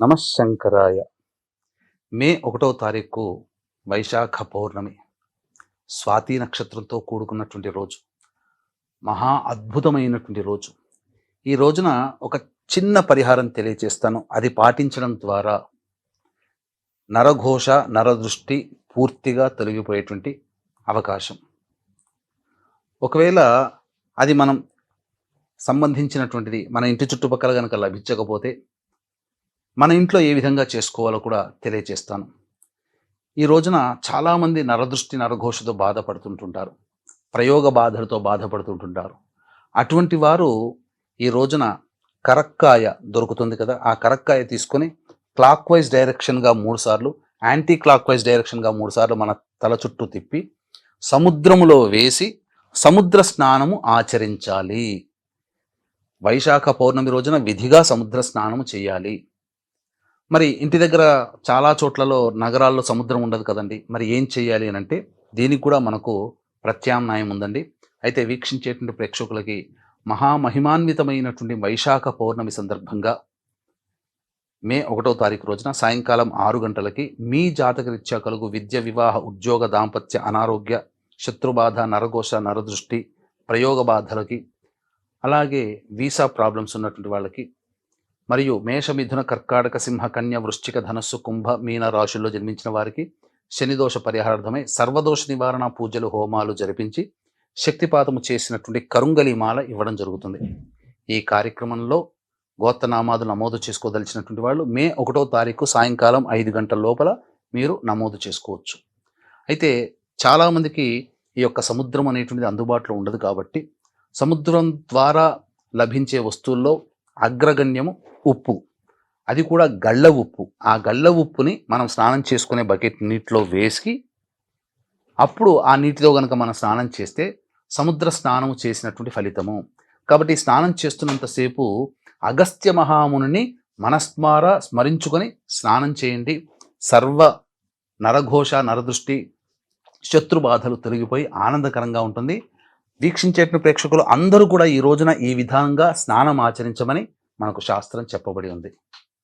నమశంకరాయ. మే 1వ తారీఖు వైశాఖ పౌర్ణమి, స్వాతి నక్షత్రంతో కూడుకున్నటువంటి రోజు, మహా అద్భుతమైనటువంటి రోజు. ఈ రోజున ఒక చిన్న పరిహారం తెలియజేస్తాను. అది పాటించడం ద్వారా నరఘోష, నరదృష్టి పూర్తిగా తొలగిపోయేటువంటి అవకాశం. ఒకవేళ అది మనం సంబంధించినటువంటిది మన ఇంటి చుట్టుపక్కల కనుక లభించకపోతే మన ఇంట్లో ఏ విధంగా చేసుకోవాలో కూడా తెలియజేస్తాను. ఈ రోజున చాలామంది నరదృష్టి, నరఘోషతో బాధపడుతుంటుంటారు, ప్రయోగ బాధలతో బాధపడుతుంటుంటారు. అటువంటి వారు ఈ రోజున కరక్కాయ దొరుకుతుంది కదా, ఆ కరక్కాయ తీసుకొని క్లాక్ వైజ్ డైరెక్షన్గా 3 సార్లు, యాంటీ క్లాక్ వైజ్ డైరెక్షన్గా 3 సార్లు మన తల చుట్టూ తిప్పి సముద్రములో వేసి సముద్ర స్నానము ఆచరించాలి. వైశాఖ పౌర్ణమి రోజున విధిగా సముద్ర స్నానము చేయాలి. మరి ఇంటి దగ్గర చాలా చోట్లలో నగరాల్లో సముద్రం ఉండదు కదండి, మరి ఏం చేయాలి అని అంటే దీనికి కూడా మనకు ప్రత్యామ్నాయం ఉందండి. అయితే వీక్షించేటువంటి ప్రేక్షకులకి మహామహిమాన్వితమైనటువంటి వైశాఖ పౌర్ణమి సందర్భంగా మే 1వ తారీఖు రోజున సాయంకాలం 6 గంటలకి మీ జాతకరీత్యా కలుగు విద్య, వివాహ, ఉద్యోగ, దాంపత్య, అనారోగ్య, శత్రుబాధ, నరఘోష, నరదృష్టి, ప్రయోగ బాధలకి, అలాగే వీసా ప్రాబ్లమ్స్ ఉన్నటువంటి వాళ్ళకి, మరియు మేష, మిథున, కర్కాటక, సింహ, కన్య, వృశ్చిక, ధనస్సు, కుంభ, మీన రాశుల్లో జన్మించిన వారికి శనిదోష పరిహారార్థమై సర్వదోష నివారణ పూజలు, హోమాలు జరిపించి శక్తిపాతము చేసినటువంటి కరుంగలి మాల ఇవ్వడం జరుగుతుంది. ఈ కార్యక్రమంలో గోత్రనామాలు నమోదు చేసుకోదలిచినటువంటి వాళ్ళు మే 1వ తారీఖు సాయంకాలం 5 గంటల లోపల మీరు నమోదు చేసుకోవచ్చు. అయితే చాలామందికి ఈ యొక్క సముద్రం అనేటువంటిది అందుబాటులో ఉండదు కాబట్టి సముద్రం ద్వారా లభించే వస్తువుల్లో అగ్రగణ్యము ఉప్పు, అది కూడా గళ్ళ ఉప్పు. ఆ గళ్ళ ఉప్పుని మనం స్నానం చేసుకునే బకెట్ నీటిలో వేసి అప్పుడు ఆ నీటిలో కనుక మనం స్నానం చేస్తే సముద్ర స్నానం చేసినటువంటి ఫలితము. కాబట్టి స్నానం చేస్తున్నంతసేపు అగస్త్య మహామునిని స్మరించుకొని స్నానం చేయండి. సర్వ నరఘోష, నరదృష్టి, శత్రుబాధలు తొలగిపోయి ఆనందకరంగా ఉంటుంది. వీక్షించేటువంటి ప్రేక్షకులు అందరూ కూడా ఈ రోజున ఈ విధంగా స్నానం ఆచరించమని మనకు శాస్త్రం చెప్పబడి ఉంది.